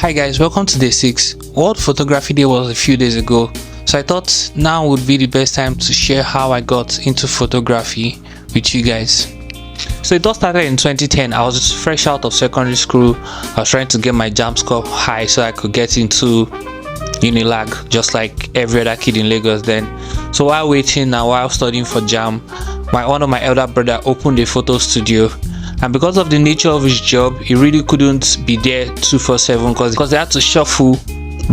Hi guys, welcome to day 6. World Photography Day was a few days ago, so I thought now would be the best time to share how I got into photography with you guys. So it all started in 2010. I was fresh out of secondary school. I was trying to get my JAMB score high so I could get into Unilag just like every other kid in Lagos then. So while waiting and while studying for JAMB, one of my elder brother opened a photo studio, and because of the nature of his job, he really couldn't be there 24/7 because they had to shuffle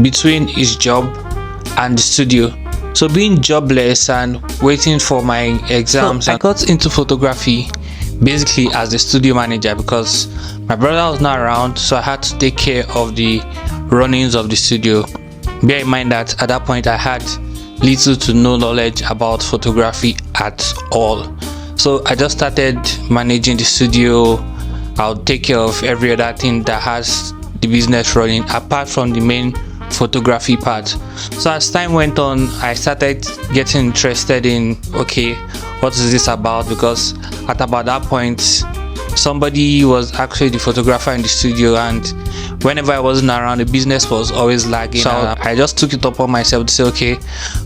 between his job and the studio. So being jobless and waiting for my exams, I got into photography basically as the studio manager because my brother was not around, so I had to take care of the runnings of the studio. Bear in mind that at that point I had little to no knowledge about photography at all. So I just started managing the studio. I'll take care of every other thing that has the business running apart from the main photography part. So as time went on, I started getting interested in, okay, what is this about? Because at about that point, somebody was actually the photographer in the studio, and whenever I wasn't around, the business was always lagging. So I just took it upon myself to say, okay,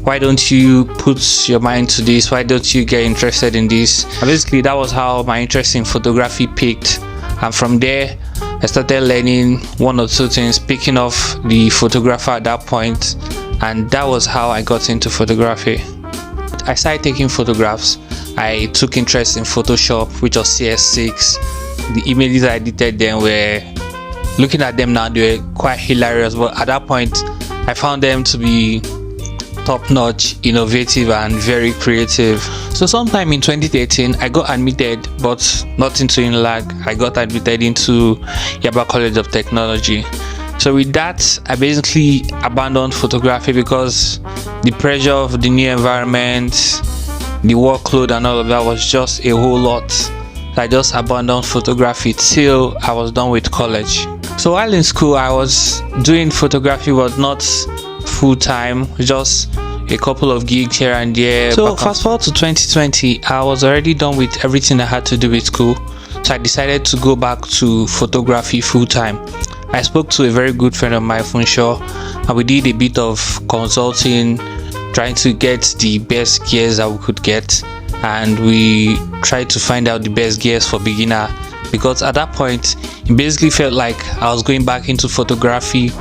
why don't you put your mind to this? Why don't you get interested in this? And basically, that was how my interest in photography peaked. And from there, I started learning one or two things, picking off the photographer at that point, and that was how I got into photography. I started taking photographs. I took interest in Photoshop, which was CS6. The images I edited then were, looking at them now, they were quite hilarious, but at that point I found them to be top-notch, innovative and very creative. So sometime in 2013 I got admitted, but not into Unilag. I got admitted into JAMB College of Technology. So with that, I basically abandoned photography because the pressure of the new environment, the workload and all of that was just a whole lot. I just abandoned photography till I was done with college. So while in school, I was doing photography, but not full-time, just a couple of gigs here and there. So fast forward to 2020, I was already done with everything I had to do with school, so I decided to go back to photography full-time. I spoke to a very good friend of mine, Funshaw, and we did a bit of consulting, trying to get the best gears that we could get, and we tried to find out the best gears for beginner, because at that point it basically felt like I was going back into photography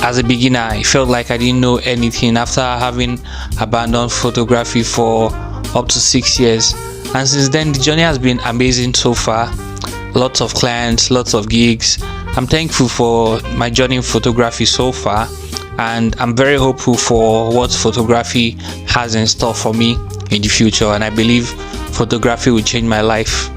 as a beginner. It felt like I didn't know anything after having abandoned photography for up to 6 years, and since then the journey has been amazing so far. Lots of clients, lots of gigs. I'm thankful for my journey in photography so far, and I'm very hopeful for what photography has in store for me in the future, and I believe photography will change my life.